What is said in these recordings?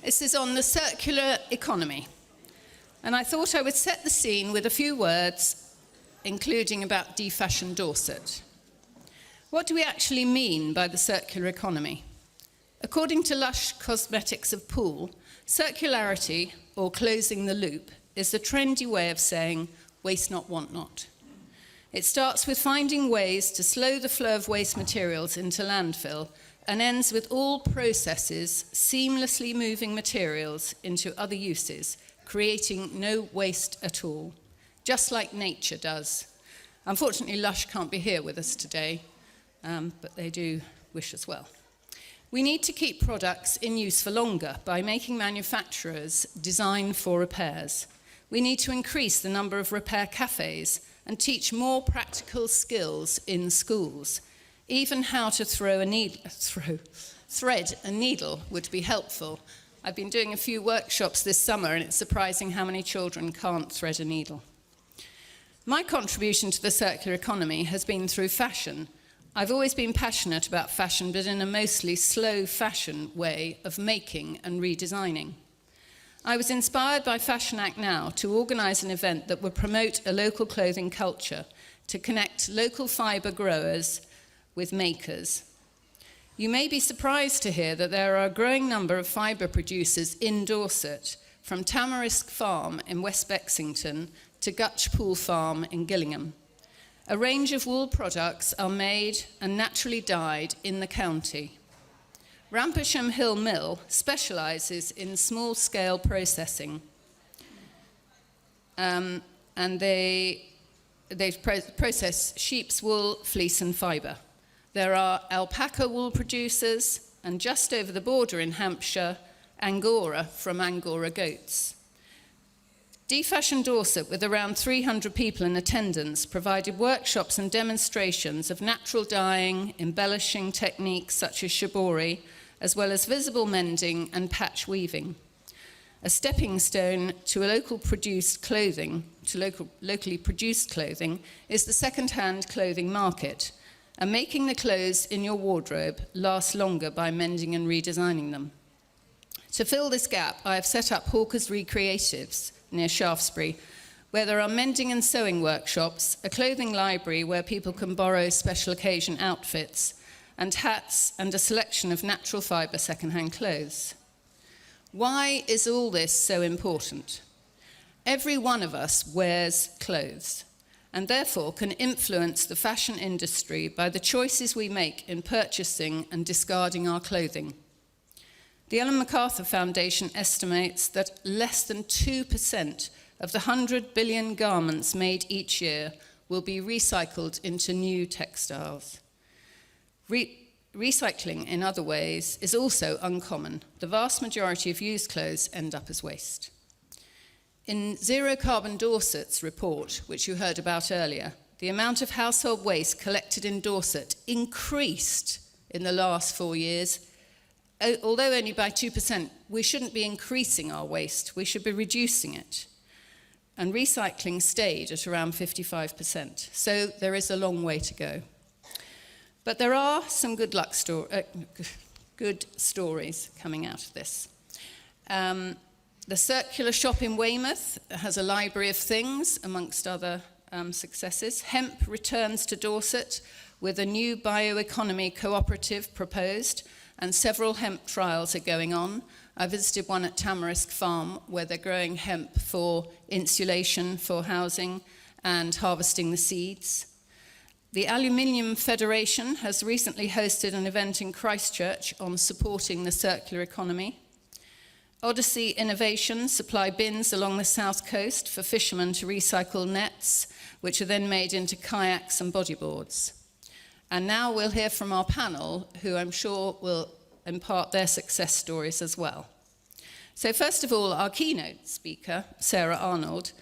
This is on the circular economy. And I thought I would set the scene with a few words, including about Defashion Dorset. What do we actually mean by the circular economy? According to Lush Cosmetics of Poole, circularity, or closing the loop, is the trendy way of saying waste not, want not. It starts with finding ways to slow the flow of waste materials into landfill and ends with all processes seamlessly moving materials into other uses, creating no waste at all, just like nature does. Unfortunately, Lush can't be here with us today, but they do wish us well. We need to keep products in use for longer by making manufacturers design for repairs. We need to increase the number of repair cafes and teach more practical skills in schools. Even how to thread a needle would be helpful. I've been doing a few workshops this summer, and it's surprising how many children can't thread a needle. My contribution to the circular economy has been through fashion. I've always been passionate about fashion, but in a mostly slow fashion way of making and redesigning. I was inspired by Fashion Act Now to organise an event that would promote a local clothing culture, to connect local fibre growers with makers. You may be surprised to hear that there are a growing number of fibre producers in Dorset, from Tamarisk Farm in West Bexington to Gutchpool Farm in Gillingham. A range of wool products are made and naturally dyed in the county. Rampersham Hill Mill specialises in small-scale processing, and they process sheep's wool, fleece and fibre. There are alpaca wool producers, and just over the border in Hampshire, Angora from Angora goats. Defashion Dorset, with around 300 people in attendance, provided workshops and demonstrations of natural dyeing, embellishing techniques such as shibori, as well as visible mending and patch weaving. A stepping stone to locally produced clothing is the second-hand clothing market, and making the clothes in your wardrobe last longer by mending and redesigning them. To fill this gap, I have set up Hawker's Recreatives near Shaftesbury, where there are mending and sewing workshops, a clothing library where people can borrow special occasion outfits, and hats, and a selection of natural fibre second-hand clothes. Why is all this so important? Every one of us wears clothes, and therefore can influence the fashion industry by the choices we make in purchasing and discarding our clothing. The Ellen MacArthur Foundation estimates that less than 2% of the 100 billion garments made each year will be recycled into new textiles. Recycling, in other ways, is also uncommon. The vast majority of used clothes end up as waste. In Zero Carbon Dorset's report, which you heard about earlier, the amount of household waste collected in Dorset increased in the last 4 years. Although only by 2%, we shouldn't be increasing our waste, we should be reducing it. And recycling stayed at around 55%, so there is a long way to go. But there are some good stories coming out of this. The Circular Shop in Weymouth has a library of things, amongst other successes. Hemp returns to Dorset with a new bioeconomy cooperative proposed, and several hemp trials are going on. I visited one at Tamarisk Farm, where they're growing hemp for insulation for housing and harvesting the seeds. The Aluminium Federation has recently hosted an event in Christchurch on supporting the circular economy. Odyssey Innovation supply bins along the south coast for fishermen to recycle nets, which are then made into kayaks and bodyboards. And now we'll hear from our panel, who I'm sure will impart their success stories as well. So first of all, our keynote speaker, Sarah Arnold,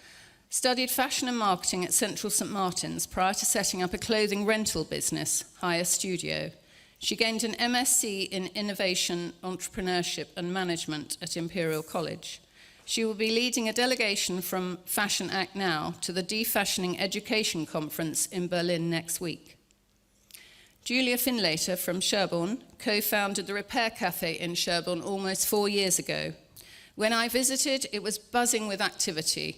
studied fashion and marketing at Central St Martin's prior to setting up a clothing rental business, Hire Studio. She gained an MSc in Innovation, Entrepreneurship and Management at Imperial College. She will be leading a delegation from Fashion Act Now to the Defashioning Education Conference in Berlin next week. Julia Findlater from Sherborne co-founded the Repair Café in Sherborne almost 4 years ago. When I visited, it was buzzing with activity,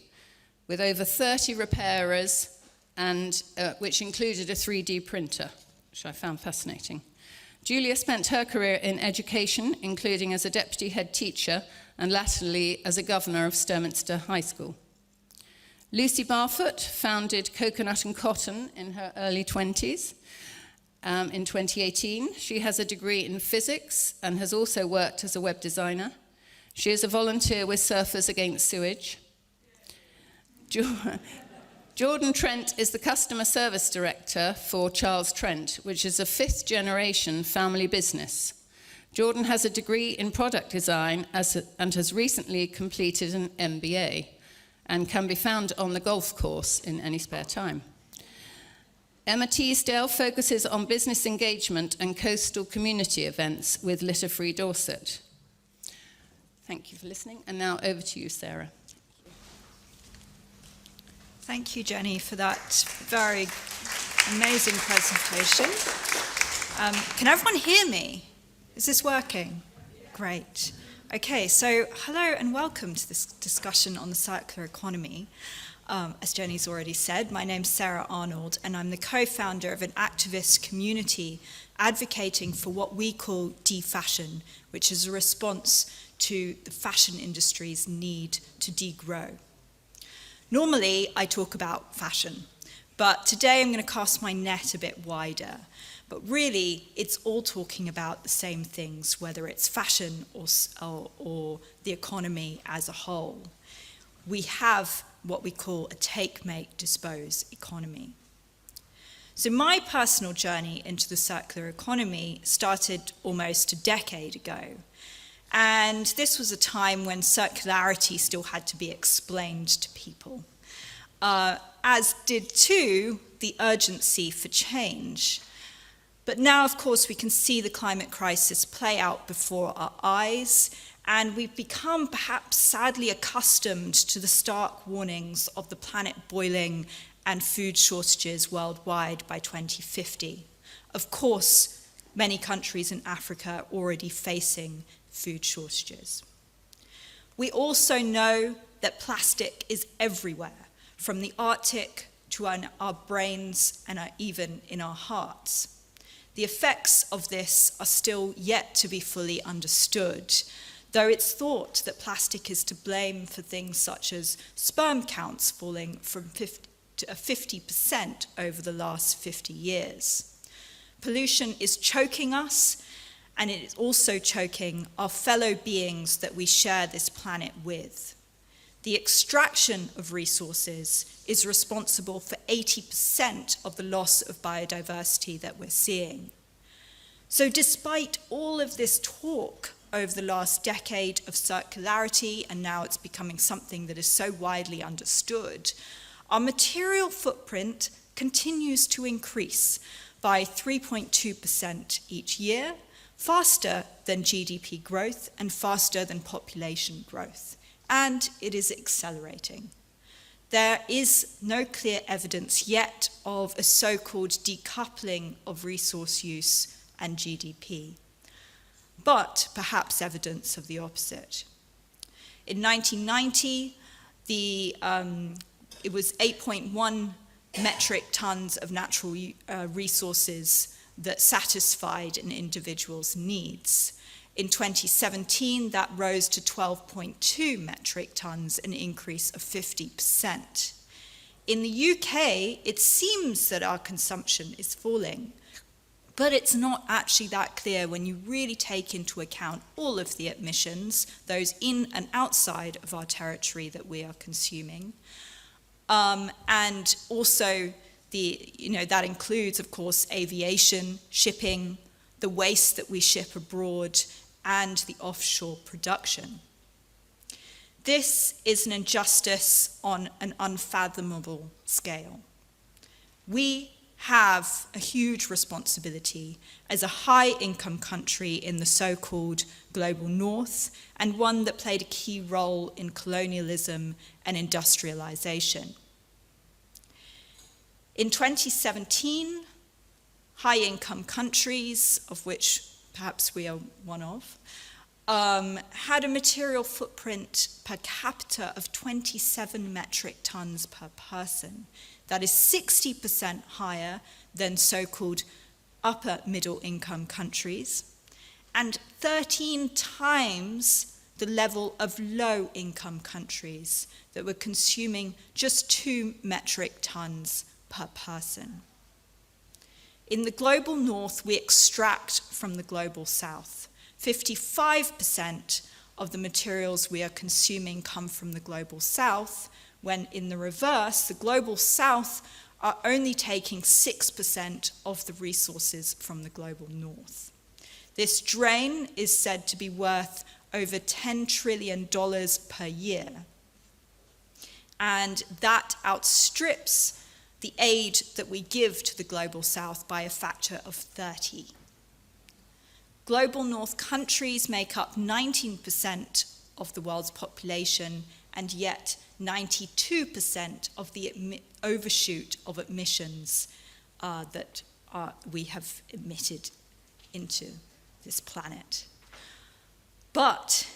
with over 30 repairers, and which included a 3D printer, which I found fascinating. Julia spent her career in education, including as a deputy head teacher and latterly as a governor of Sturminster High School. Lucy Barfoot founded Coconut and Cotton in her early 20s. In 2018, she has a degree in physics and has also worked as a web designer. She is a volunteer with Surfers Against Sewage. Jordan Trent is the customer service director for Charles Trent, which is a fifth-generation family business. Jordan has a degree in product design and has recently completed an MBA and can be found on the golf course in any spare time. Emma Teasdale focuses on business engagement and coastal community events with Litter Free Dorset. Thank you for listening, and now over to you, Sarah. Thank you, Jenny, for that very amazing presentation. Can everyone hear me? Is this working? Great. Okay, so hello and welcome to this discussion on the circular economy. As Jenny's already said, my name's Sarah Arnold, and I'm the co-founder of an activist community advocating for what we call Defashion, which is a response to the fashion industry's need to degrow. Normally, I talk about fashion, but today I'm going to cast my net a bit wider. But really, it's all talking about the same things, whether it's fashion or the economy as a whole. We have what we call a take, make, dispose economy. So my personal journey into the circular economy started almost a decade ago. And this was a time when circularity still had to be explained to people, as did too the urgency for change. But now, of course, we can see the climate crisis play out before our eyes, and we've become perhaps sadly accustomed to the stark warnings of the planet boiling and food shortages worldwide by 2050. Of course, many countries in Africa are already facing food shortages. We also know that plastic is everywhere, from the Arctic to our brains and even in our hearts. The effects of this are still yet to be fully understood, though it's thought that plastic is to blame for things such as sperm counts falling from 50% over the last 50 years. Pollution is choking us, and it is also choking our fellow beings that we share this planet with. The extraction of resources is responsible for 80% of the loss of biodiversity that we're seeing. So despite all of this talk over the last decade of circularity, and now it's becoming something that is so widely understood, our material footprint continues to increase by 3.2% each year, faster than GDP growth and faster than population growth. And it is accelerating. There is no clear evidence yet of a so-called decoupling of resource use and GDP, but perhaps evidence of the opposite. In 1990, it was 8.1 metric tons of natural resources that satisfied an individual's needs. In 2017, that rose to 12.2 metric tons, an increase of 50%. In the UK, it seems that our consumption is falling, but it's not actually that clear when you really take into account all of the emissions, those in and outside of our territory that we are consuming. And also, that includes, of course, aviation, shipping, the waste that we ship abroad, and the offshore production. This is an injustice on an unfathomable scale. We have a huge responsibility as a high-income country in the so-called global north, and one that played a key role in colonialism and industrialization. In 2017, high-income countries, of which perhaps we are one of, had a material footprint per capita of 27 metric tons per person. That is 60% higher than so-called upper middle income countries, and 13 times the level of low income countries that were consuming just 2 metric tons per person. In the global north, we extract from the global south. 55% of the materials we are consuming come from the global south, when in the reverse, the global south are only taking 6% of the resources from the global north. This drain is said to be worth over $10 trillion per year, and that outstrips the aid that we give to the global south by a factor of 30. Global north countries make up 19% of the world's population, and yet 92% of the overshoot of emissions that we have emitted into this planet. But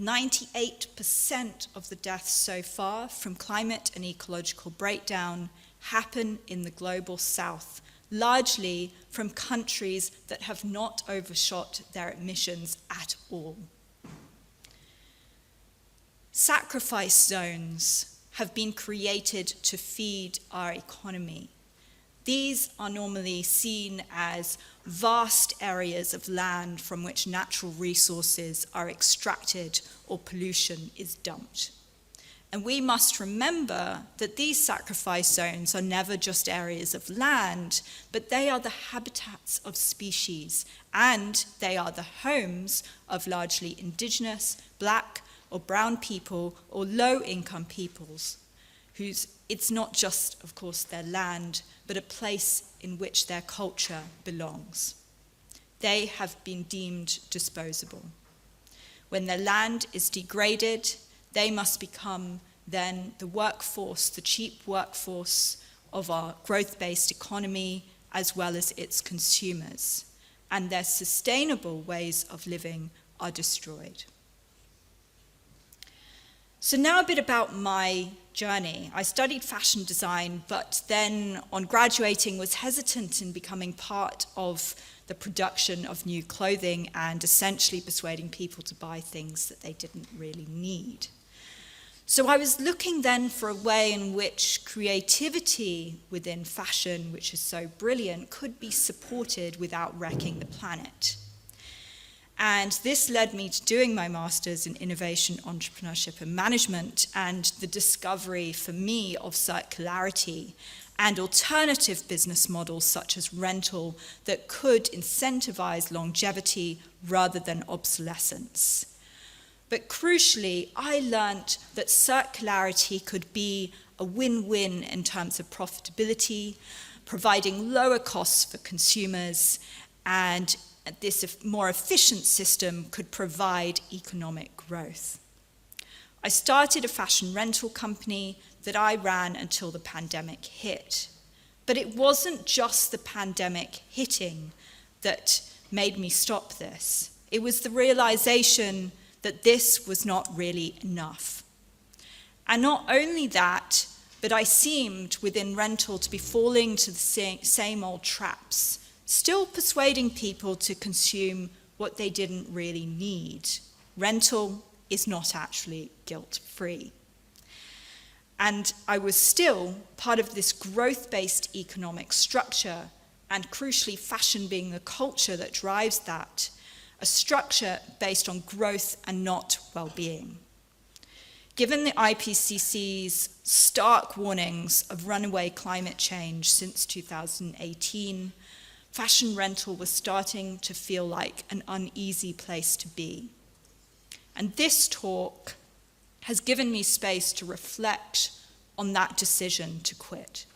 98% of the deaths so far from climate and ecological breakdown happen in the global south, largely from countries that have not overshot their emissions at all. Sacrifice zones have been created to feed our economy. These are normally seen as vast areas of land from which natural resources are extracted or pollution is dumped. And we must remember that these sacrifice zones are never just areas of land, but they are the habitats of species, and they are the homes of largely indigenous, black or brown people or low-income peoples, whose it's not just, of course, their land, but a place in which their culture belongs. They have been deemed disposable. When their land is degraded, they must become then the workforce, the cheap workforce of our growth-based economy, as well as its consumers, and their sustainable ways of living are destroyed. So now a bit about my journey. I studied fashion design, but then on graduating was hesitant in becoming part of the production of new clothing and essentially persuading people to buy things that they didn't really need. So I was looking then for a way in which creativity within fashion, which is so brilliant, could be supported without wrecking the planet. And this led me to doing my master's in innovation, entrepreneurship, and management, and the discovery for me of circularity and alternative business models such as rental that could incentivize longevity rather than obsolescence. But crucially, I learned that circularity could be a win-win in terms of profitability, providing lower costs for consumers, and this more efficient system could provide economic growth. I started a fashion rental company that I ran until the pandemic hit. But it wasn't just the pandemic hitting that made me stop this. It was the realization that this was not really enough. And not only that, but I seemed within rental to be falling to the same old traps, still persuading people to consume what they didn't really need. Rental is not actually guilt-free. And I was still part of this growth-based economic structure, and crucially fashion being the culture that drives that, a structure based on growth and not well-being. Given the IPCC's stark warnings of runaway climate change since 2018, fashion rental was starting to feel like an uneasy place to be. And this talk has given me space to reflect on that decision to quit.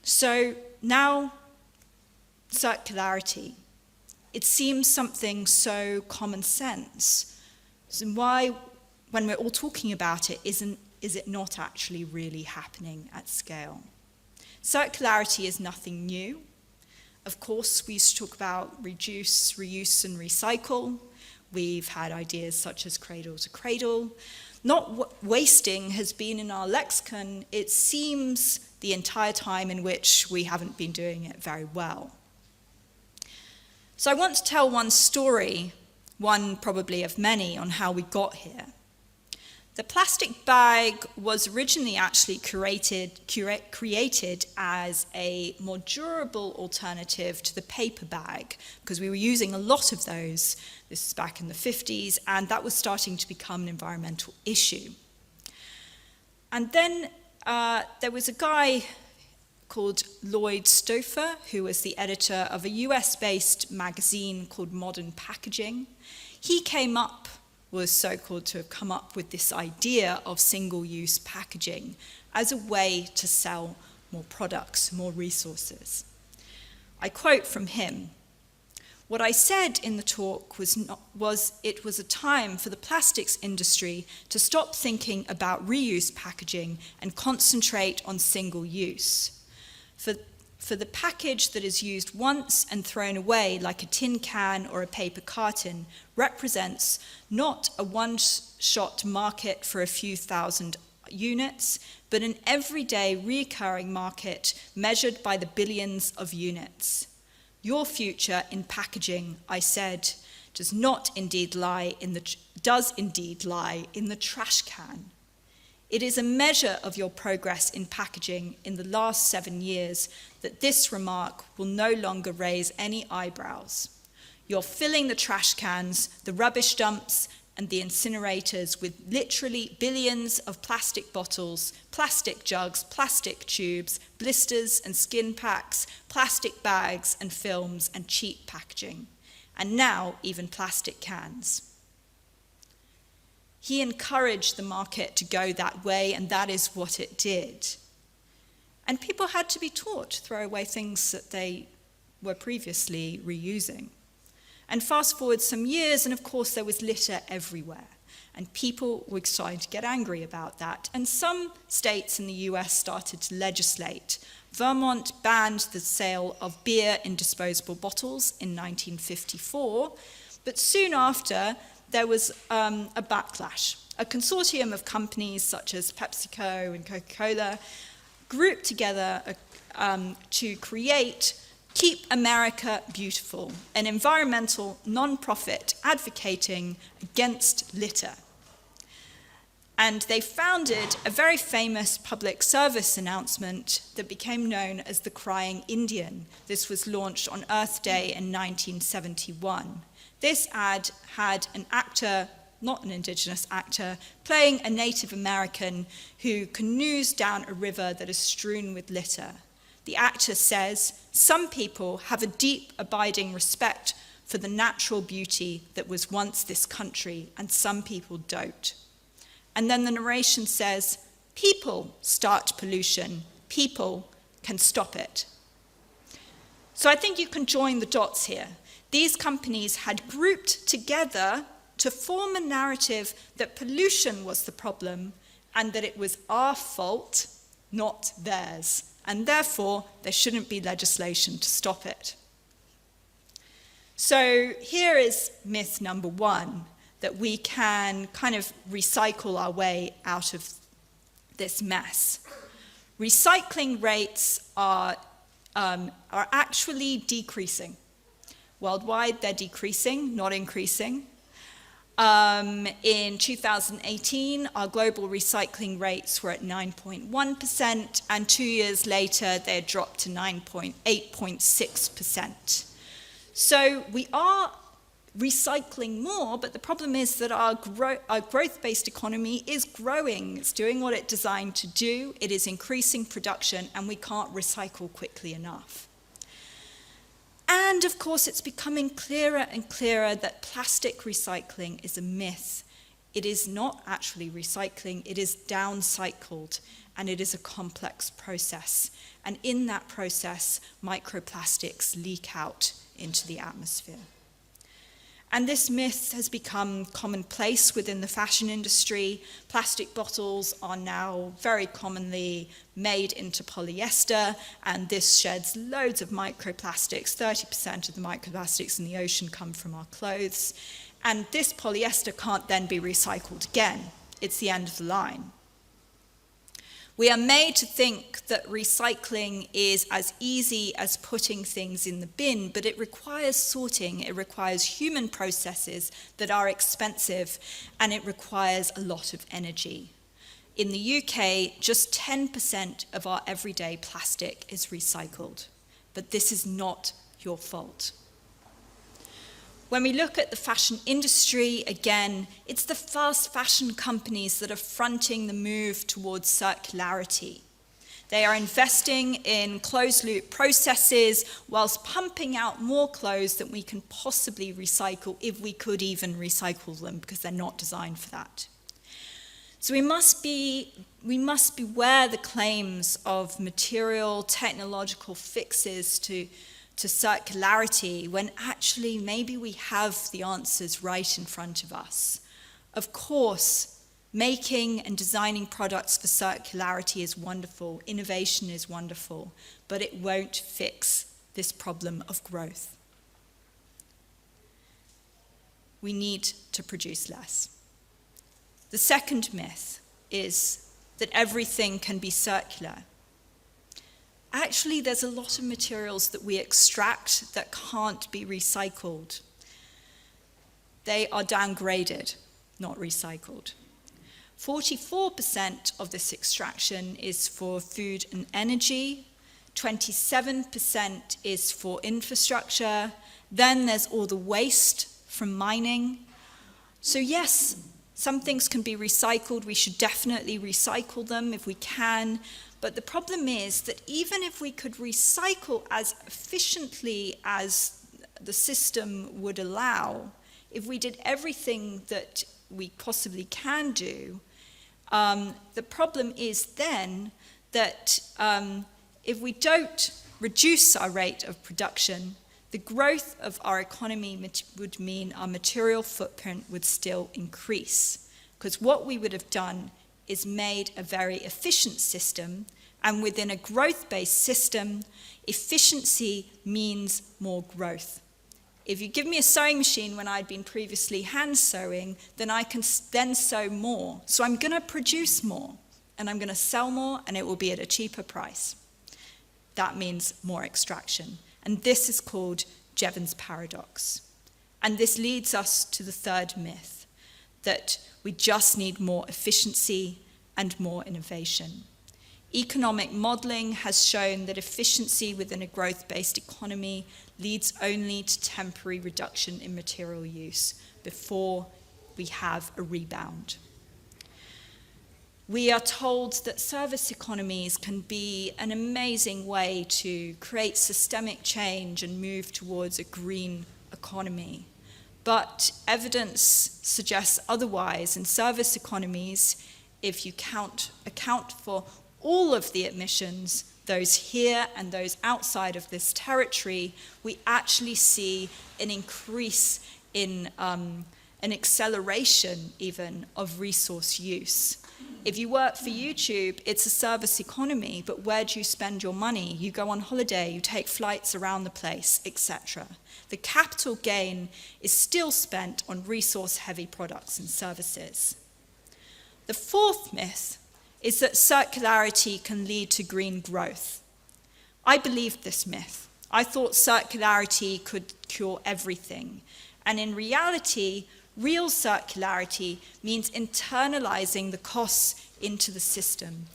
So now, circularity. It seems something so common sense. So why, when we're all talking about it, is it not actually really happening at scale? Circularity is nothing new. Of course, we used to talk about reduce, reuse, and recycle. We've had ideas such as cradle to cradle. Not wasting has been in our lexicon, it seems, the entire time in which we haven't been doing it very well. So I want to tell one story, one probably of many, on how we got here. The plastic bag was originally actually created as a more durable alternative to the paper bag, because we were using a lot of those. This is back in the 50s, and that was starting to become an environmental issue. And then there was a guy called Lloyd Stouffer, who was the editor of a US-based magazine called Modern Packaging. He was so-called to have come up with this idea of single-use packaging as a way to sell more products, more resources. I quote from him, "What I said in the talk was it was a time for the plastics industry to stop thinking about reuse packaging and concentrate on single use. For the package that is used once and thrown away like a tin can or a paper carton represents not a one-shot market for a few thousand units, but an everyday recurring market measured by the billions of units. Your future in packaging, I said, does indeed lie in the trash can. It is a measure of your progress in packaging in the last 7 years that this remark will no longer raise any eyebrows. You're filling the trash cans, the rubbish dumps, and the incinerators with literally billions of plastic bottles, plastic jugs, plastic tubes, blisters and skin packs, plastic bags and films and cheap packaging, and now even plastic cans." He encouraged the market to go that way, and that is what it did. And people had to be taught to throw away things that they were previously reusing. And fast forward some years, and of course there was litter everywhere. And people were starting to get angry about that. And some states in the US started to legislate. Vermont banned the sale of beer in disposable bottles in 1954, but soon after, there was a backlash. A consortium of companies such as PepsiCo and Coca-Cola grouped together to create Keep America Beautiful, an environmental non-profit advocating against litter. And they founded a very famous public service announcement that became known as the Crying Indian. This was launched on Earth Day in 1971. This ad had an actor, not an Indigenous actor, playing a Native American who canoes down a river that is strewn with litter. The actor says, "Some people have a deep, abiding respect for the natural beauty that was once this country, and some people don't." And then the narration says, "People start pollution, people can stop it." So I think you can join the dots here. These companies had grouped together to form a narrative that pollution was the problem and that it was our fault, not theirs, and therefore there shouldn't be legislation to stop it. So here is myth number one, that we can kind of recycle our way out of this mess. Recycling rates are actually decreasing. Worldwide, they're decreasing, not increasing. In 2018, our global recycling rates were at 9.1%, and 2 years later, they had dropped to 8.6%. So we are recycling more, but the problem is that our growth-based economy is growing. It's doing what it's designed to do. It is increasing production, and we can't recycle quickly enough. And of course, it's becoming clearer and clearer that plastic recycling is a myth. It is not actually recycling, it is downcycled, and it is a complex process. And in that process, microplastics leak out into the atmosphere. And this myth has become commonplace within the fashion industry. Plastic bottles are now very commonly made into polyester, and this sheds loads of microplastics. 30% of the microplastics in the ocean come from our clothes. And this polyester can't then be recycled again. It's the end of the line. We are made to think that recycling is as easy as putting things in the bin, but it requires sorting, it requires human processes that are expensive, and it requires a lot of energy. In the UK, just 10% of our everyday plastic is recycled, but this is not your fault. When we look at the fashion industry, again, it's the fast fashion companies that are fronting the move towards circularity. They are investing in closed-loop processes whilst pumping out more clothes than we can possibly recycle, if we could even recycle them, because they're not designed for that. So we must beware the claims of material, technological fixes to circularity, when actually maybe we have the answers right in front of us. Of course, making and designing products for circularity is wonderful, innovation is wonderful, but it won't fix this problem of growth. We need to produce less. The second myth is that everything can be circular. Actually, there's a lot of materials that we extract that can't be recycled. They are downgraded, not recycled. 44% of this extraction is for food and energy, 27% is for infrastructure, then there's all the waste from mining. So yes, some things can be recycled. We should definitely recycle them if we can. But the problem is that even if we could recycle as efficiently as the system would allow, if we did everything that we possibly can do, the problem is then that if we don't reduce our rate of production, the growth of our economy would mean our material footprint would still increase. Because what we would have done is made a very efficient system, and within a growth-based system, efficiency means more growth. If you give me a sewing machine when I'd been previously hand sewing, then I can then sew more. So I'm going to produce more, and I'm going to sell more, and it will be at a cheaper price. That means more extraction. And this is called Jevons paradox. And this leads us to the third myth, that we just need more efficiency and more innovation. Economic modelling has shown that efficiency within a growth-based economy leads only to temporary reduction in material use before we have a rebound. We are told that service economies can be an amazing way to create systemic change and move towards a green economy. But evidence suggests otherwise. In service economies, if you account for all of the emissions, those here and those outside of this territory, we actually see an increase in an acceleration even of resource use. If you work for YouTube, it's a service economy, but where do you spend your money? You go on holiday, you take flights around the place, etc. The capital gain is still spent on resource-heavy products and services. The fourth myth is that circularity can lead to green growth. I believed this myth. I thought circularity could cure everything. And in reality, real circularity means internalizing the costs into the system.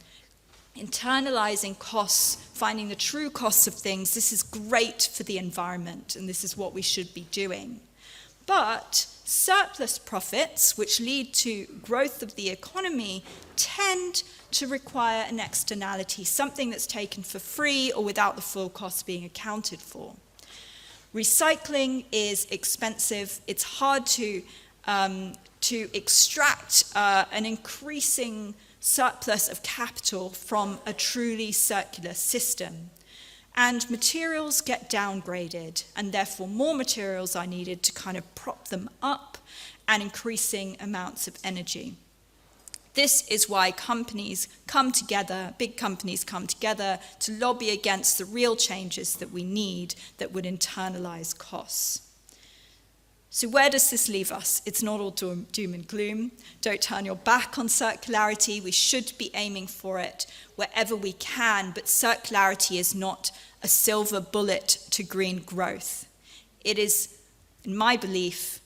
Internalizing costs, finding the true costs of things. This is great for the environment, and this is what we should be doing. But surplus profits, which lead to growth of the economy, tend to require an externality, something that's taken for free or without the full cost being accounted for. Recycling is expensive. It's hard to extract an increasing surplus of capital from a truly circular system. and materials get downgraded, and therefore more materials are needed to kind of prop them up, and increasing amounts of energy. This is why companies come together, big companies come together to lobby against the real changes that we need that would internalize costs. So where does this leave us? It's not all doom and gloom. Don't turn your back on circularity. We should be aiming for it wherever we can, but circularity is not a silver bullet to green growth. It is, in my belief,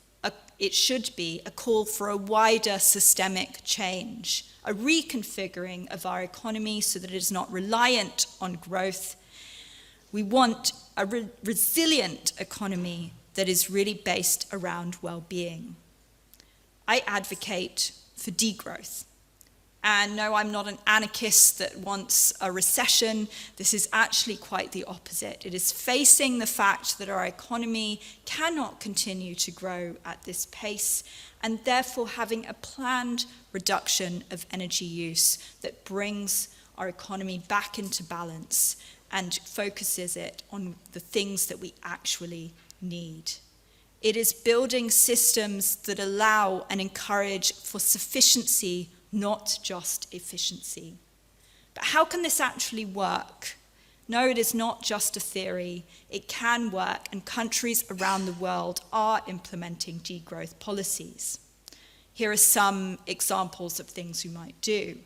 it should be a call for a wider systemic change, a reconfiguring of our economy so that it is not reliant on growth. We want a resilient economy that is really based around well-being. I advocate for degrowth. And no, I'm not an anarchist that wants a recession. This is actually quite the opposite. It is facing the fact that our economy cannot continue to grow at this pace, and therefore having a planned reduction of energy use that brings our economy back into balance and focuses it on the things that we actually need. It is building systems that allow and encourage for sufficiency, not just efficiency. But how can this actually work? No, it is not just a theory. It can work, and countries around the world are implementing degrowth policies. Here are some examples of things we might do.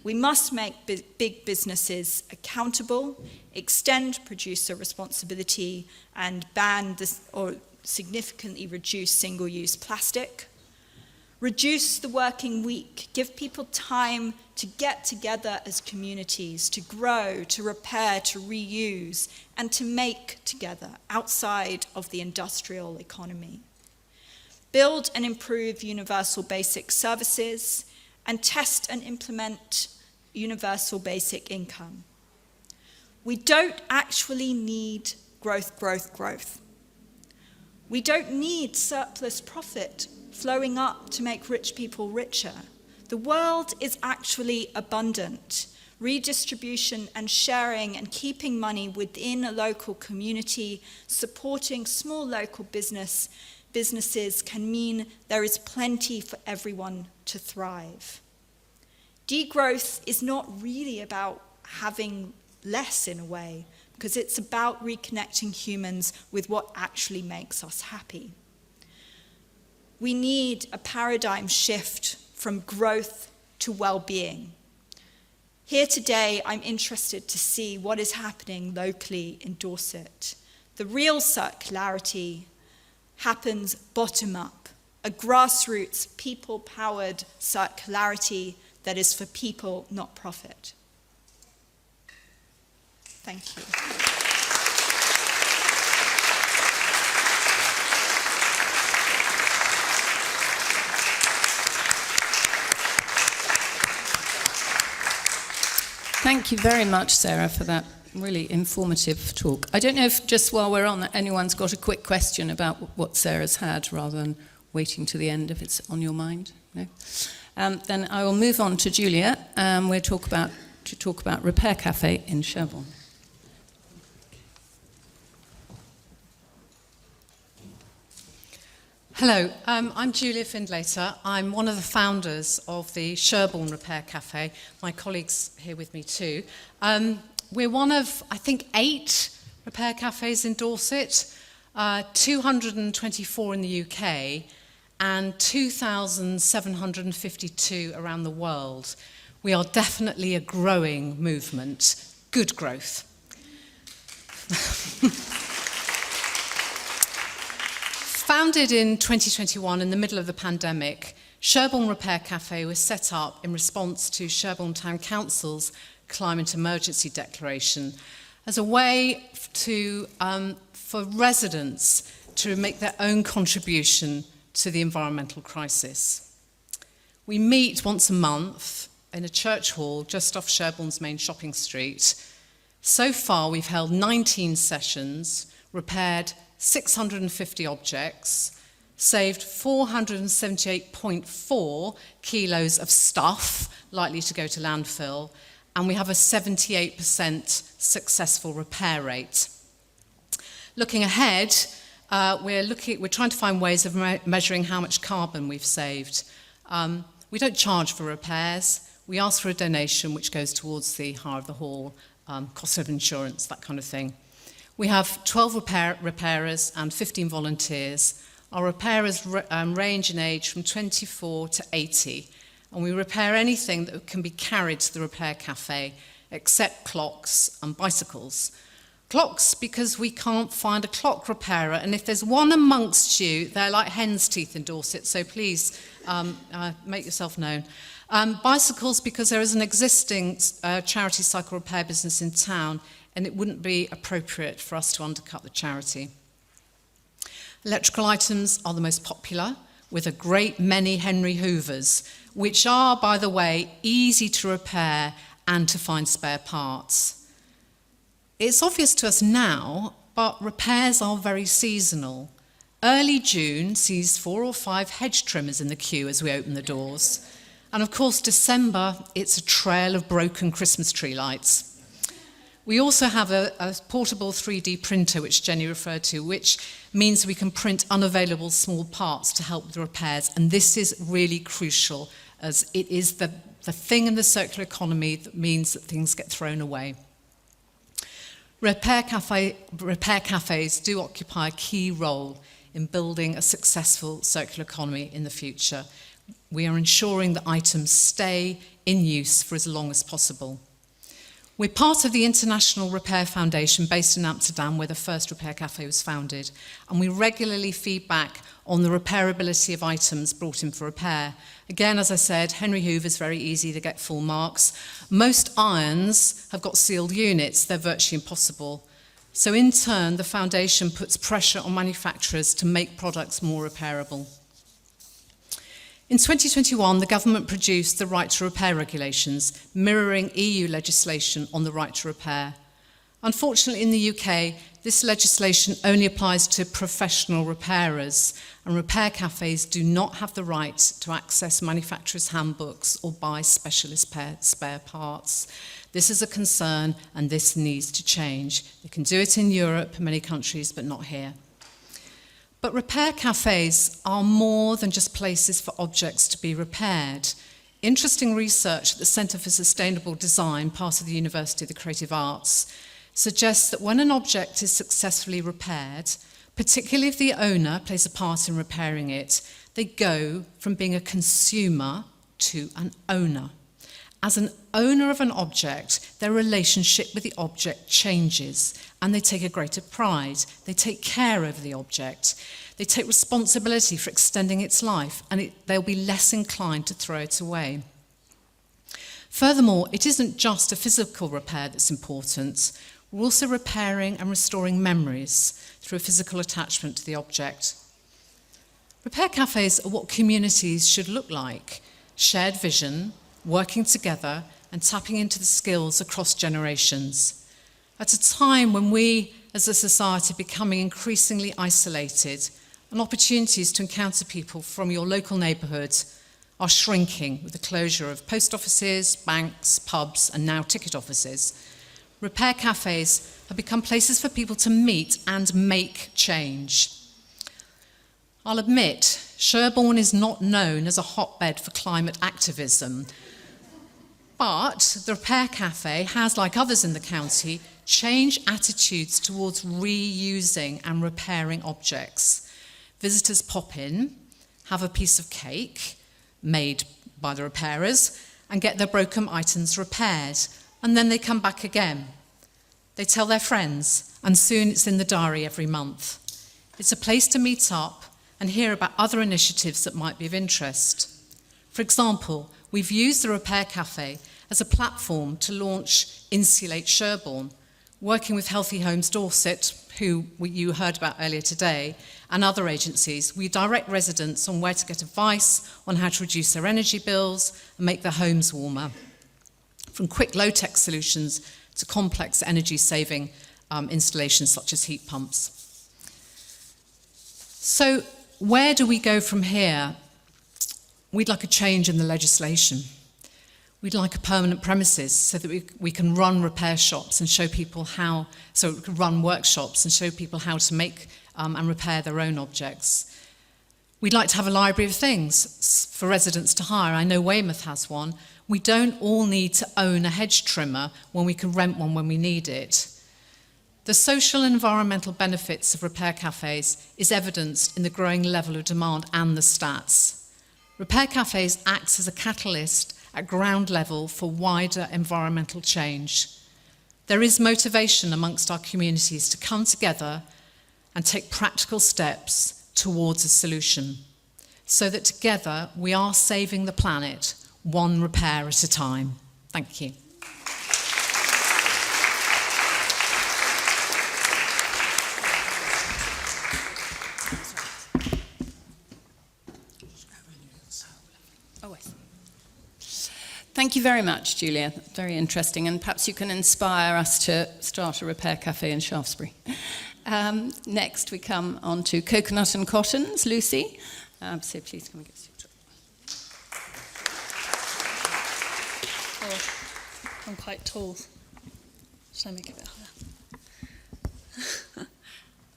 We must make big businesses accountable, extend producer responsibility, and ban this, or significantly reduce single-use plastic. Reduce the working week, give people time to get together as communities, to grow, to repair, to reuse, and to make together outside of the industrial economy. Build and improve universal basic services, and test and implement universal basic income. We don't actually need growth. We don't need surplus profit flowing up to make rich people richer. The world is actually abundant. Redistribution and sharing and keeping money within a local community, supporting small local businesses can mean there is plenty for everyone to thrive. Degrowth is not really about having less in a way, because it's about reconnecting humans with what actually makes us happy. We need a paradigm shift from growth to well-being. Here today, I'm interested to see what is happening locally in Dorset. The real circularity happens bottom-up, a grassroots, people-powered circularity that is for people, not profit. Thank you. Thank you very much, Sarah, for that really informative talk. I don't know if, just while we're on, anyone's got a quick question about what Sarah's had, rather than waiting to the end if it's on your mind. No? Then I will move on to Julia. We'll talk about Repair Café in Sherborne. Hello, I'm Julia Findlater. I'm one of the founders of the Sherborne Repair Café. My colleague's here with me too. We're one of, I think, 8 repair cafes in Dorset, 224 in the UK, and 2,752 around the world. We are definitely a growing movement, good growth. Founded in 2021 in the middle of the pandemic, Sherborne Repair Café was set up in response to Sherborne Town Council's climate emergency declaration as a way for residents to make their own contribution to the environmental crisis. We meet once a month in a church hall just off Sherborne's main shopping street. So far, we've held 19 sessions, repaired 650 objects, saved 478.4 kilos of stuff likely to go to landfill, and we have a 78% successful repair rate. Looking ahead, we're trying to find ways of measuring how much carbon we've saved. We don't charge for repairs. We ask for a donation which goes towards the hire of the hall, cost of insurance, that kind of thing. We have 12 repairers and 15 volunteers. Our repairers range in age from 24 to 80, and we repair anything that can be carried to the repair cafe, except clocks and bicycles. Clocks, because we can't find a clock repairer, and if there's one amongst you, they're like hen's teeth in Dorset, so please make yourself known. Bicycles, because there is an existing charity cycle repair business in town, and it wouldn't be appropriate for us to undercut the charity. Electrical items are the most popular, with a great many Henry Hoovers, which are, by the way, easy to repair and to find spare parts. It's obvious to us now, but repairs are very seasonal. Early June sees 4 or 5 hedge trimmers in the queue as we open the doors. And of course, December, it's a trail of broken Christmas tree lights. We also have a portable 3D printer, which Jenny referred to, which means we can print unavailable small parts to help with the repairs. And this is really crucial, as it is the thing in the circular economy that means that things get thrown away. Repair cafes do occupy a key role in building a successful circular economy in the future. We are ensuring that items stay in use for as long as possible. We're part of the International Repair Foundation based in Amsterdam, where the first repair cafe was founded, and we regularly feed back on the repairability of items brought in for repair. Again, as I said, Henry Hoover is very easy to get full marks. Most irons have got sealed units, they're virtually impossible. So in turn, the foundation puts pressure on manufacturers to make products more repairable. In 2021, the government produced the Right to Repair regulations, mirroring EU legislation on the right to repair. Unfortunately, in the UK, this legislation only applies to professional repairers, and repair cafes do not have the right to access manufacturers' handbooks or buy specialist spare parts. This is a concern, and this needs to change. They can do it in Europe, many countries, but not here. But repair cafes are more than just places for objects to be repaired. Interesting research at the Centre for Sustainable Design, part of the University of the Creative Arts, suggests that when an object is successfully repaired, particularly if the owner plays a part in repairing it, they go from being a consumer to an owner. As an owner of an object, their relationship with the object changes, and they take a greater pride. They take care over the object. They take responsibility for extending its life, and they'll be less inclined to throw it away. Furthermore, it isn't just a physical repair that's important. We're also repairing and restoring memories through a physical attachment to the object. Repair cafes are what communities should look like: shared vision, working together, and tapping into the skills across generations. At a time when we, as a society, are becoming increasingly isolated, and opportunities to encounter people from your local neighbourhoods are shrinking with the closure of post offices, banks, pubs, and now ticket offices, repair cafes have become places for people to meet and make change. I'll admit, Sherborne is not known as a hotbed for climate activism, but the repair cafe has, like others in the county, changed attitudes towards reusing and repairing objects. Visitors pop in, have a piece of cake made by the repairers, and get their broken items repaired, and then they come back again. They tell their friends, and soon it's in the diary every month. It's a place to meet up and hear about other initiatives that might be of interest. For example, we've used the Repair Café as a platform to launch Insulate Sherborne, working with Healthy Homes Dorset, who you heard about earlier today, and other agencies. We direct residents on where to get advice on how to reduce their energy bills and make their homes warmer, from quick low-tech solutions to complex energy-saving installations such as heat pumps. So where do we go from here? We'd like a change in the legislation. We'd like a permanent premises so that we can run repair shops and show people how, so we can run workshops and show people how to make and repair their own objects. We'd like to have a library of things for residents to hire. I know Weymouth has one. We don't all need to own a hedge trimmer when we can rent one when we need it. The social and environmental benefits of repair cafes is evidenced in the growing level of demand and the stats. Repair cafes act as a catalyst at ground level for wider environmental change. There is motivation amongst our communities to come together and take practical steps towards a solution, so that together we are saving the planet one repair at a time. Thank you. Thank you very much, Julia. Very interesting, and perhaps you can inspire us to start a repair cafe in Shaftesbury. Next, we come on to coconut and cottons. Lucy, so please come and get your Oh, I'm quite tall. Should I make it a bit higher?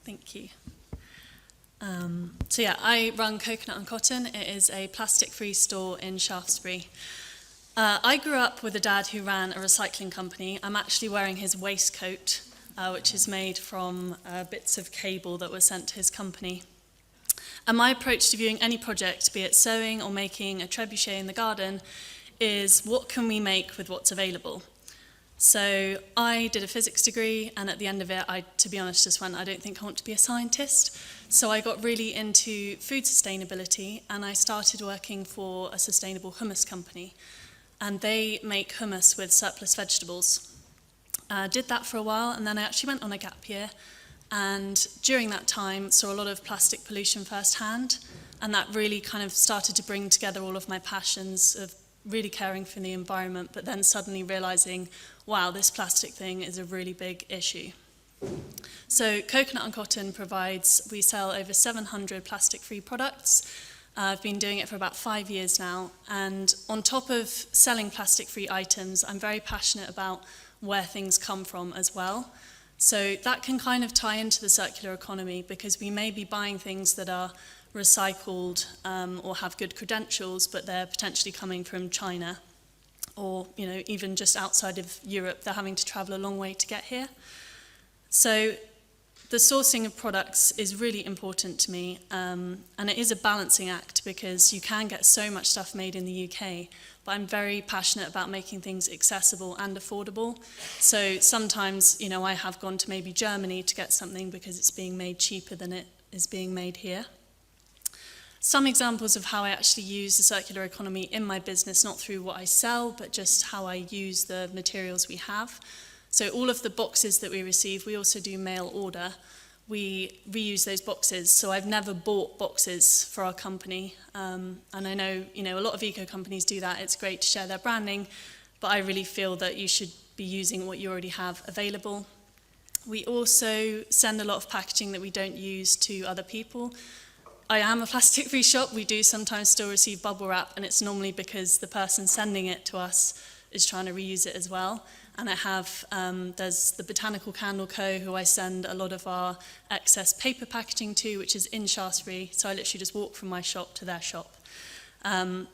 Thank you. So yeah, I run Coconut and Cotton. It is a plastic-free store in Shaftesbury. I grew up with a dad who ran a recycling company. I'm actually wearing his waistcoat, which is made from bits of cable that were sent to his company. And my approach to viewing any project, be it sewing or making a trebuchet in the garden, is what can we make with what's available? So I did a physics degree, and at the end of it, I, to be honest, just went, I don't think I want to be a scientist. So I got really into food sustainability, and I started working for a sustainable hummus company. And they make hummus with surplus vegetables. Did that for a while, and then I actually went on a gap year. And during that time, saw a lot of plastic pollution firsthand. And that really kind of started to bring together all of my passions of really caring for the environment, but then suddenly realizing, wow, this plastic thing is a really big issue. So Coconut and Cotton provides, we sell over 700 plastic-free products. I've been doing it for about 5 years now, and on top of selling plastic-free items, I'm very passionate about where things come from as well. So that can kind of tie into the circular economy, because we may be buying things that are recycled or have good credentials, but they're potentially coming from China, or even just outside of Europe. They're having to travel a long way to get here. So the sourcing of products is really important to me, and it is a balancing act, because you can get so much stuff made in the UK, but I'm very passionate about making things accessible and affordable. So sometimes, I have gone to maybe Germany to get something because it's being made cheaper than it is being made here. Some examples of how I actually use the circular economy in my business, not through what I sell, but just how I use the materials we have. So all of the boxes that we receive, we also do mail order. We reuse those boxes. So I've never bought boxes for our company. And I know, a lot of eco companies do that. It's great to share their branding, but I really feel that you should be using what you already have available. We also send a lot of packaging that we don't use to other people. I am a plastic-free shop. We do sometimes still receive bubble wrap, and it's normally because the person sending it to us is trying to reuse it as well. And I have, there's the Botanical Candle Co., who I send a lot of our excess paper packaging to, which is in Shaftesbury, so I literally just walk from my shop to their shop.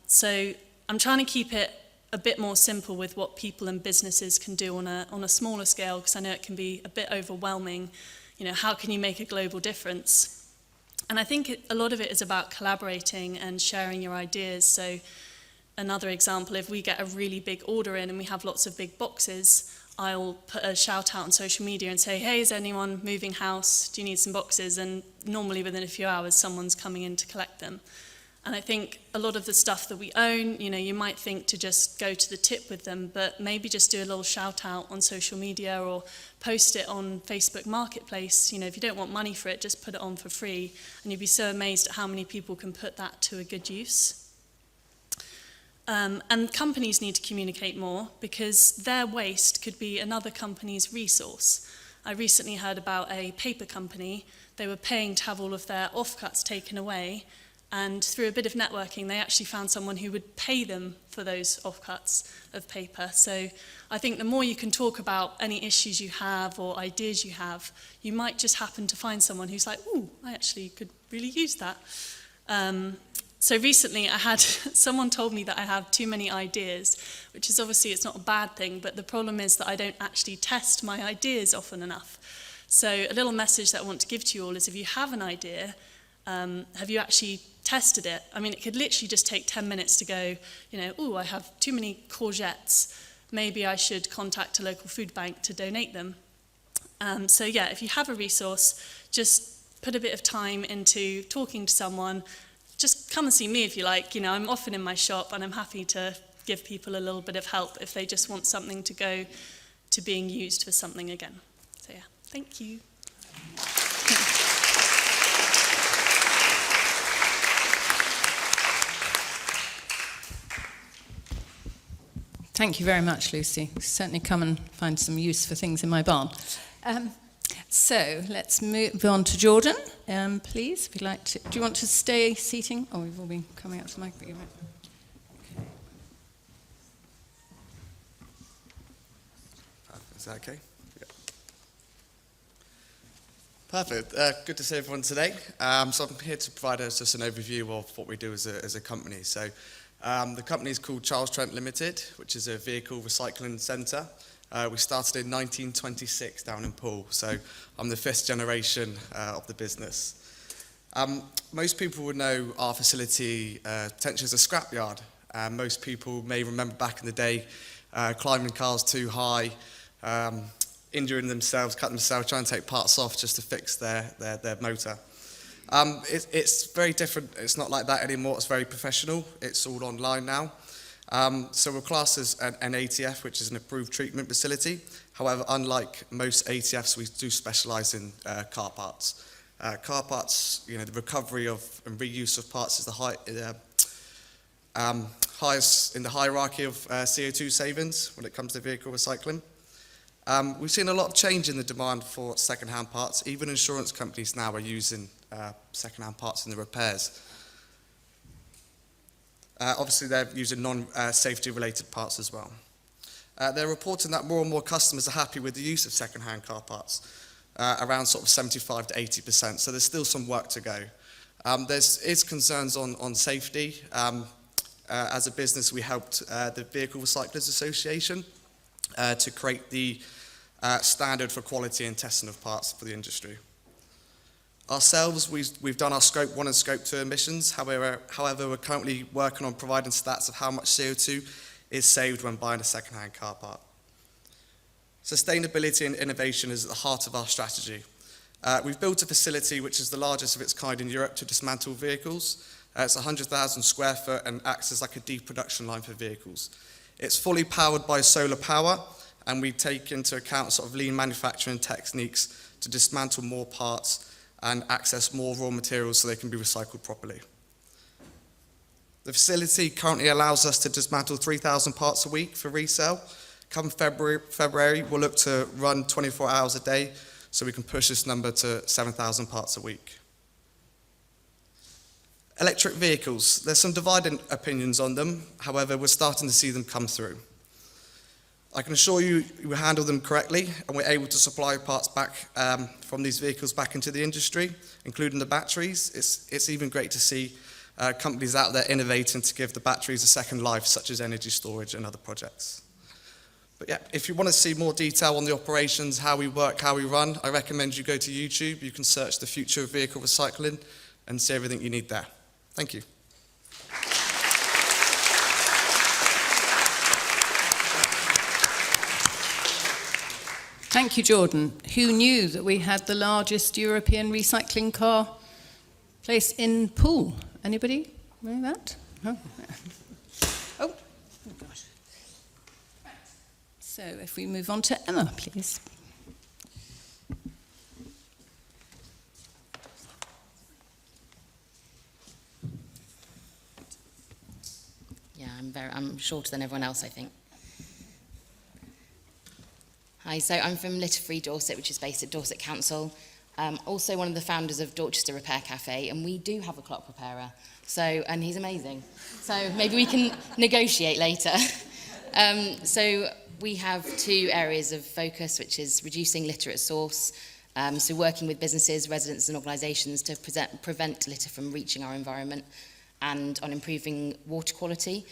So I'm trying to keep it a bit more simple with what people and businesses can do on a smaller scale, because I know it can be a bit overwhelming. How can you make a global difference? And I think a lot of it is about collaborating and sharing your ideas. So another example, if we get a really big order in and we have lots of big boxes, I'll put a shout out on social media and say, hey, is anyone moving house? Do you need some boxes? And normally within a few hours, someone's coming in to collect them. And I think a lot of the stuff that we own, you might think to just go to the tip with them, but maybe just do a little shout out on social media or post it on Facebook Marketplace. If you don't want money for it, just put it on for free. And you'd be so amazed at how many people can put that to a good use. And companies need to communicate more, because their waste could be another company's resource. I recently heard about a paper company. They were paying to have all of their offcuts taken away, And through a bit of networking, they actually found someone who would pay them for those offcuts of paper. So I think the more you can talk about any issues you have or ideas you have, you might just happen to find someone who's like, ooh, I actually could really use that. So recently I had, someone told me that I have too many ideas, which is obviously, it's not a bad thing, but the problem is that I don't actually test my ideas often enough. So a little message that I want to give to you all is, if you have an idea, have you actually tested it? I mean, it could literally just take 10 minutes to go, you know, oh, I have too many courgettes. Maybe I should contact a local food bank to donate them. So yeah, if you have a resource, just put a bit of time into talking to someone. Just come and see me if you like. You know, I'm often in my shop and I'm happy to give people a little bit of help if they just want something to go to being used for something again. So yeah, thank you. Thank you very much, Lucy. Certainly come and find some use for things in my barn. So let's move on to Jordan, please, if you'd like to. Do you want to stay seating? Oh, we've all been coming up to the mic. Okay. Is that okay? Yeah. Perfect. Good to see everyone today. So I'm here to provide us just an overview of what we do as a company. So the company is called Charles Trent Limited, which is a vehicle recycling centre. We started in 1926 down in Poole, so I'm the 5th generation of the business. Most people would know our facility potentially as a scrapyard. Most people may remember back in the day climbing cars too high, injuring themselves, cutting themselves, trying to take parts off just to fix their motor. It's very different. It's not like that anymore. It's very professional. It's all online now. So we're classed as an ATF, which is an approved treatment facility. However, unlike most ATFs, we do specialise in car parts. Car parts, you know, the recovery of and reuse of parts is the highest in the hierarchy of CO2 savings when it comes to vehicle recycling. We've seen a lot of change in the demand for second-hand parts. Even insurance companies now are using second-hand parts in the repairs. Obviously, they're using non-safety related parts as well. They're reporting that more and more customers are happy with the use of second-hand car parts, around sort of 75 to 80%, so there's still some work to go. There is concerns on safety. As a business, we helped the Vehicle Recyclers Association to create the standard for quality and testing of parts for the industry. Ourselves, we've done our Scope 1 and Scope 2 emissions. However, we're currently working on providing stats of how much CO2 is saved when buying a second-hand car part. Sustainability and innovation is at the heart of our strategy. We've built a facility which is the largest of its kind in Europe to dismantle vehicles. It's 100,000 square foot and acts as like a deep production line for vehicles. It's fully powered by solar power, and we take into account sort of lean manufacturing techniques to dismantle more parts and access more raw materials so they can be recycled properly. The facility currently allows us to dismantle 3,000 parts a week for resale. Come February, we'll look to run 24 hours a day so we can push this number to 7,000 parts a week. Electric vehicles, there's some divided opinions on them. However, we're starting to see them come through. I can assure you we handle them correctly, and we're able to supply parts back from these vehicles back into the industry, including the batteries. It's even great to see companies out there innovating to give the batteries a second life, such as energy storage and other projects. But yeah, if you want to see more detail on the operations, how we work, how we run, I recommend you go to YouTube. You can search the future of vehicle recycling and see everything you need there. Thank you. Thank you, Jordan. Who knew that we had the largest European recycling car place in Poole? Anybody know that? No? Oh gosh. Right. So if we move on to Emma, please. Yeah, I'm shorter than everyone else, I think. Hi, so I'm from Litter Free Dorset, which is based at Dorset Council. Also one of the founders of Dorchester Repair Café, and we do have a clock repairer. So, and he's amazing. So maybe we can negotiate later. So we have 2 areas of focus, which is reducing litter at source. So working with businesses, residents and organisations to prevent litter from reaching our environment, and on improving water quality.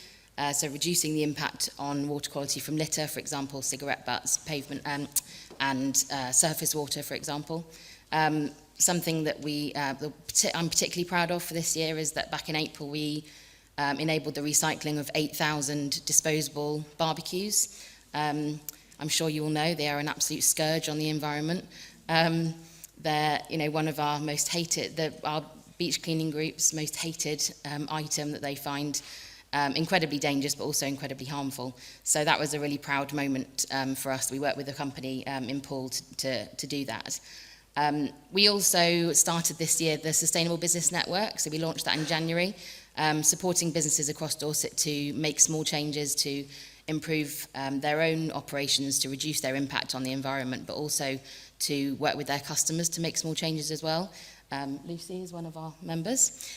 So reducing the impact on water quality from litter, for example, cigarette butts, pavement and surface water, for example. Something that I'm particularly proud of for this year is that back in April we enabled the recycling of 8,000 disposable barbecues. I'm sure you all know they are an absolute scourge on the environment. They're, one of our most hated, our beach cleaning group's most hated item that they find incredibly dangerous, but also incredibly harmful. So that was a really proud moment for us. We worked with a company in Poole to do that. We also started this year the Sustainable Business Network, so we launched that in January, supporting businesses across Dorset to make small changes to improve their own operations, to reduce their impact on the environment, but also to work with their customers to make small changes as well. Lucy is one of our members.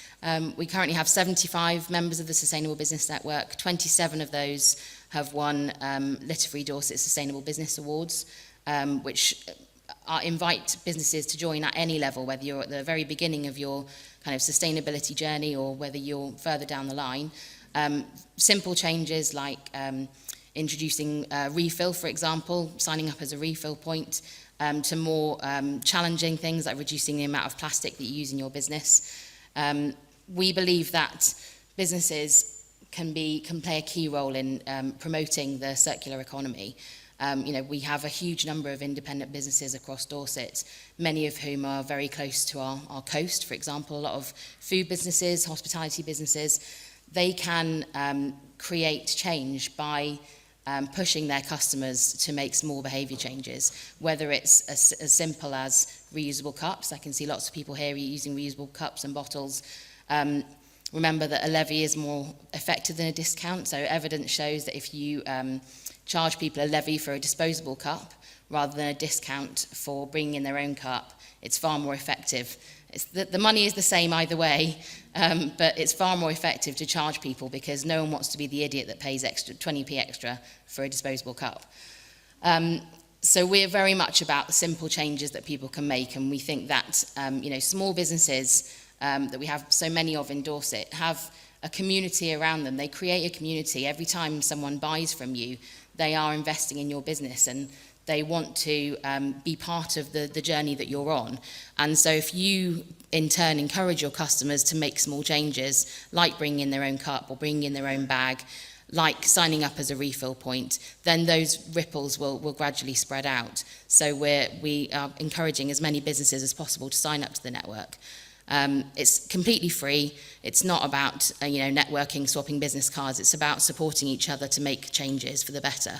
We currently have 75 members of the Sustainable Business Network. 27 of those have won Litter-Free Dorset Sustainable Business Awards, which invite businesses to join at any level, whether you're at the very beginning of your kind of sustainability journey or whether you're further down the line. Simple changes like introducing refill, for example, signing up as a refill point, to more challenging things like reducing the amount of plastic that you use in your business. We believe that businesses can play a key role in promoting the circular economy. We have a huge number of independent businesses across Dorset, many of whom are very close to our coast, for example. A lot of food businesses, hospitality businesses, they can create change by pushing their customers to make small behaviour changes, whether it's as simple as reusable cups. I can see lots of people here using reusable cups and bottles. Remember that a levy is more effective than a discount, so evidence shows that if you charge people a levy for a disposable cup rather than a discount for bringing in their own cup, it's far more effective. The money is the same either way, but it's far more effective to charge people because no one wants to be the idiot that pays 20p extra for a disposable cup. So we're very much about the simple changes that people can make, and we think that small businesses that we have so many of in Dorset have a community around them. They create a community. Every time someone buys from you, they are investing in your business and they want to be part of the journey that you're on. And so if you, in turn, encourage your customers to make small changes, like bringing in their own cup or bringing in their own bag, like signing up as a refill point, then those ripples will gradually spread out. So we are encouraging as many businesses as possible to sign up to the network. It's completely free. It's not about networking, swapping business cards. It's about supporting each other to make changes for the better.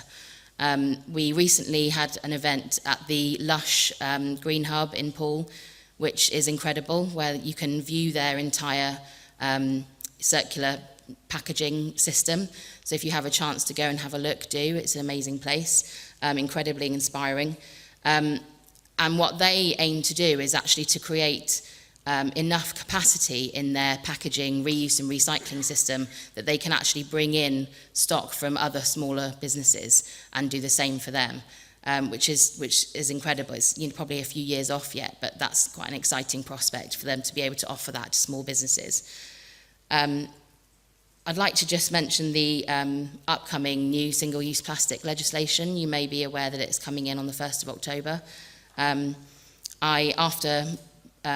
We recently had an event at the Lush Green Hub in Poole, which is incredible, where you can view their entire circular packaging system. So if you have a chance to go and have a look, do. It's an amazing place, incredibly inspiring. And what they aim to do is actually to create enough capacity in their packaging, reuse and recycling system that they can actually bring in stock from other smaller businesses and do the same for them, which is incredible. It's probably a few years off yet, but that's quite an exciting prospect for them to be able to offer that to small businesses. I'd like to just mention the upcoming new single-use plastic legislation. You may be aware that it's coming in on the 1st of October. After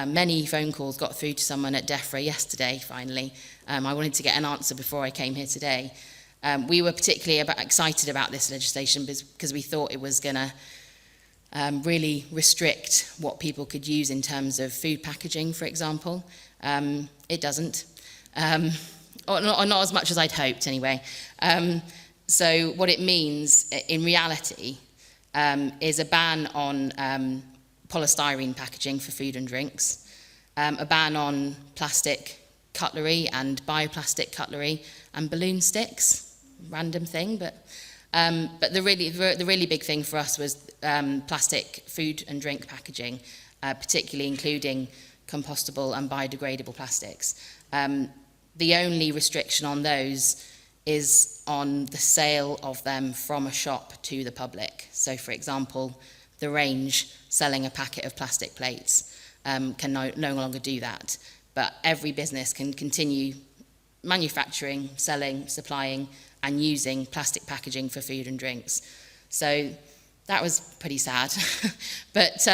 many phone calls, got through to someone at DEFRA yesterday, finally. I wanted to get an answer before I came here today. We were particularly excited about this legislation because we thought it was going to really restrict what people could use in terms of food packaging, for example. It doesn't. Or not as much as I'd hoped, anyway. So what it means, in reality, is a ban on polystyrene packaging for food and drinks, a ban on plastic cutlery and bioplastic cutlery and balloon sticks, random thing, but the really big thing for us was plastic food and drink packaging, particularly including compostable and biodegradable plastics. The only restriction on those is on the sale of them from a shop to the public. So, for example, the range selling a packet of plastic plates can no longer do that. But every business can continue manufacturing, selling, supplying, and using plastic packaging for food and drinks. So that was pretty sad. But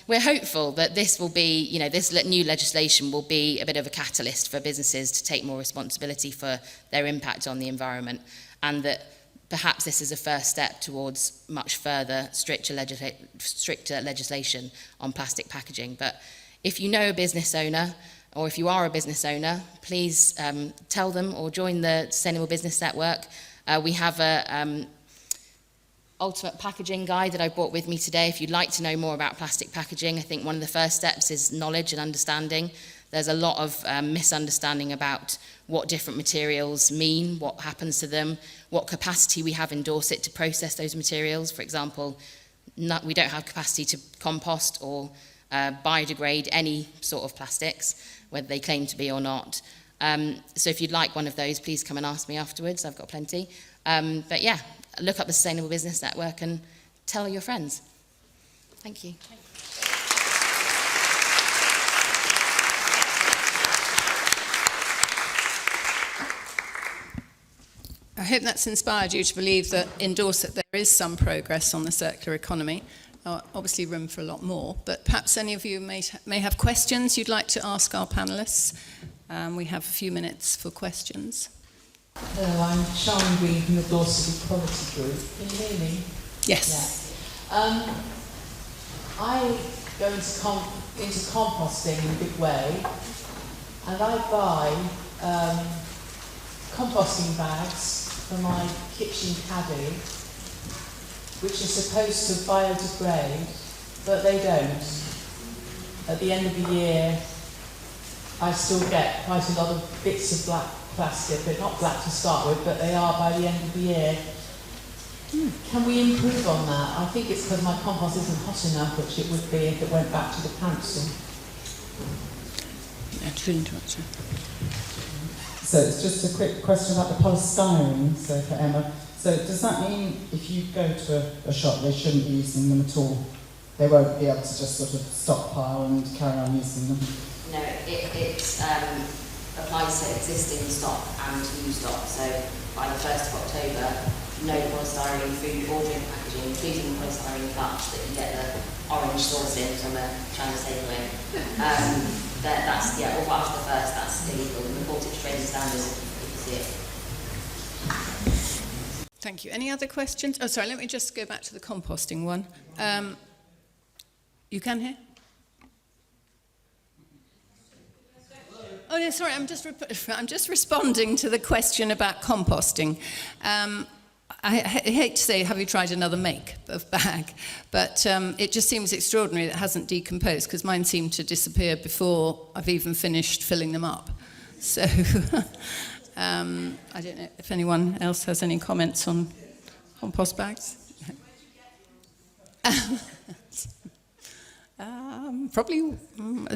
we're hopeful that this will be, this new legislation will be a bit of a catalyst for businesses to take more responsibility for their impact on the environment, and that perhaps this is a first step towards much further stricter legislation on plastic packaging. But if you know a business owner, or if you are a business owner, please tell them or join the Sustainable Business Network. We have a ultimate packaging guide that I brought with me today. If you'd like to know more about plastic packaging, I think one of the first steps is knowledge and understanding. There's a lot of misunderstanding about what different materials mean, what happens to them, what capacity we have in Dorset to process those materials. For example, we don't have capacity to compost or biodegrade any sort of plastics, whether they claim to be or not. So if you'd like one of those, please come and ask me afterwards. I've got plenty. But yeah, look up the Sustainable Business Network and tell your friends. Thank you. I hope that's inspired you to believe that in Dorset there is some progress on the circular economy. Obviously room for a lot more, but perhaps any of you may have questions you'd like to ask our panellists. We have a few minutes for questions. Hello, I'm Sharon Green from the Dorset Equality Group. Can you hear me? Yes. Yeah. I go into composting in a big way, and I buy composting bags for my kitchen caddy, which are supposed to biodegrade, but they don't. At the end of the year, I still get quite a lot of bits of black plastic. They're not black to start with, but they are by the end of the year. Can we improve on that? I think it's because my compost isn't hot enough, which it would be if it went back to the council. So it's just a quick question about the polystyrene, so for Emma. So does that mean if you go to a shop, they shouldn't be using them at all? They won't be able to just sort of stockpile and carry on using them? No, it applies to existing stock and new stock. So by the 1st of October, no polystyrene food or drink packaging, including polystyrene cups that you get the orange sauce in from a Chinese takeaway. That's, or after the 1st, that's illegal. And report it to trading standards if you see it. Thank you. Any other questions? Oh, sorry, let me just go back to the composting one. You can hear? Oh, no, sorry, I'm just responding to the question about composting. I hate to say, have you tried another make of bag? But it just seems extraordinary that it hasn't decomposed, because mine seemed to disappear before I've even finished filling them up. So I don't know if anyone else has any comments on compost bags. Probably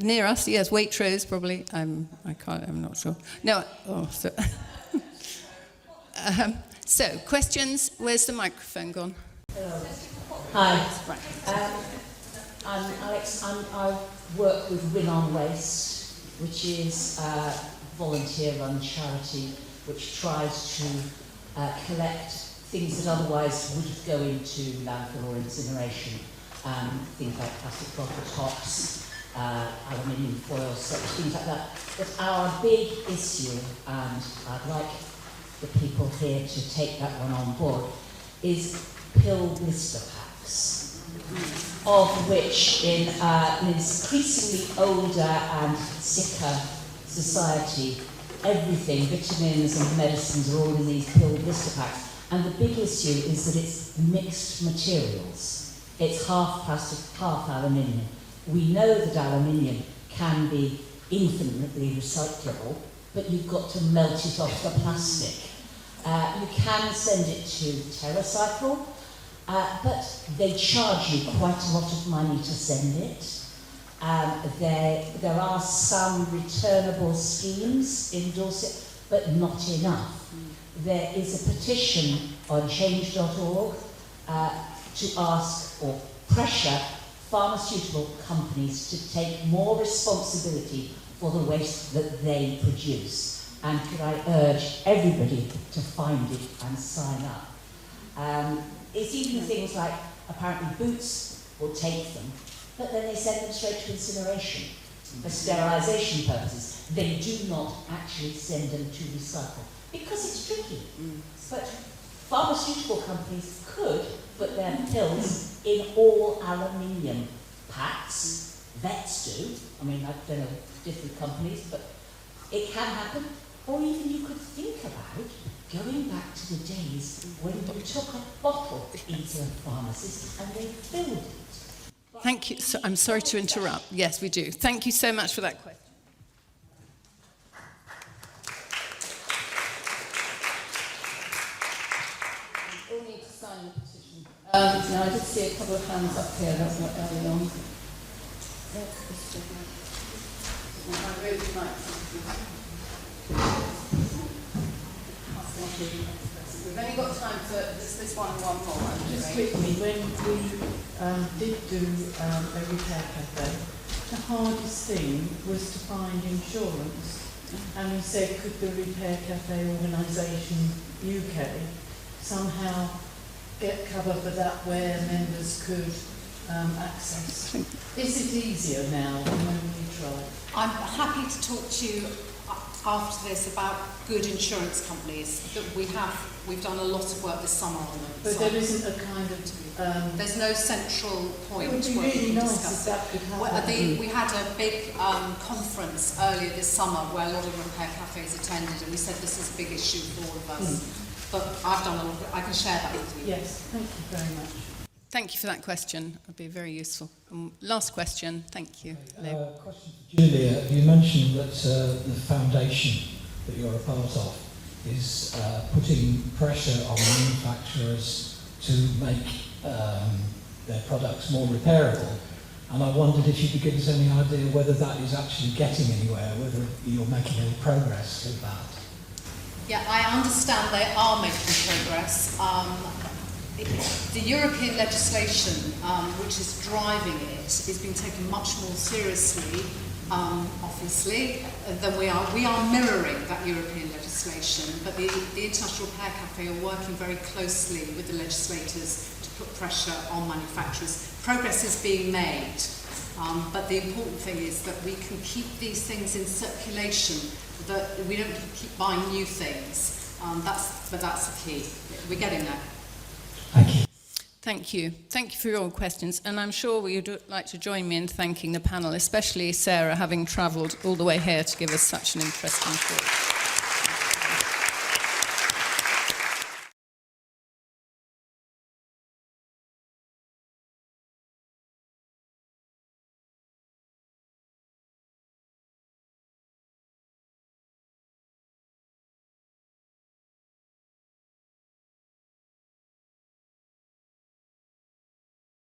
near us, yes. Waitrose, probably. I'm not sure. No. Oh, so. So, questions? Where's the microphone gone? Hello. Hi. Right. I'm Alex. I work with Win on Waste, which is a volunteer-run charity which tries to collect things that otherwise would go into landfill or incineration. Things like plastic bottle tops, aluminium foil, such things like that. But our big issue, and I'd like the people here to take that one on board, is pill blister packs, of which in an increasingly older and sicker society, everything, vitamins and medicines are all in these pill blister packs. And the big issue is that it's mixed materials. It's half plastic, half aluminium. We know that aluminium can be infinitely recyclable, but you've got to melt it off the plastic. You can send it to TerraCycle, but they charge you quite a lot of money to send it. There are some returnable schemes in Dorset, but not enough. There is a petition on change.org to ask or pressure pharmaceutical companies to take more responsibility for the waste that they produce. And could I urge everybody to find it and sign up? It's even things like, apparently Boots will take them, but then they send them straight to incineration for sterilisation purposes. They do not actually send them to recycle because it's tricky. But pharmaceutical companies could put their pills in all aluminium packs. Vets do. I mean, I don't know different companies, but it can happen. Or even you could think about going back to the days when you took a bottle into a pharmacist and they filled it. Thank you. So, I'm sorry to interrupt. Yes, we do. Thank you so much for that question. We all need to sign the petition. Now, I did see a couple of hands up here. That's not early on. We've only got time for this one and one more. Just quickly, when we did do a repair cafe, the hardest thing was to find insurance. And we said, could the Repair Cafe organisation UK somehow get cover for that where members could access? Is it easier now than when we tried? I'm happy to talk to you after this about good insurance companies that we've done a lot of work this summer on them. But there isn't a kind of... there's no central point. It would be really nice if that could happen. We had a big conference earlier this summer where a lot of repair cafes attended, and we said this is a big issue for all of us. But I can share that with you. Yes, thank you very much. Thank you for that question. It would be very useful. Last question. Thank you. Question for Julia. You mentioned that the foundation that you're a part of is putting pressure on manufacturers to make their products more repairable. And I wondered if you could give us any idea whether that is actually getting anywhere, whether you're making any progress with that. Yeah, I understand they are making progress. The European legislation, which is driving it, is being taken much more seriously, obviously, than we are. We are mirroring that European legislation, but the International Repair Cafe are working very closely with the legislators to put pressure on manufacturers. Progress is being made, but the important thing is that we can keep these things in circulation, that we don't keep buying new things. That's the key. We're getting there. Thank you. Thank you. Thank you for your questions. And I'm sure you'd like to join me in thanking the panel, especially Sarah, having travelled all the way here to give us such an interesting talk.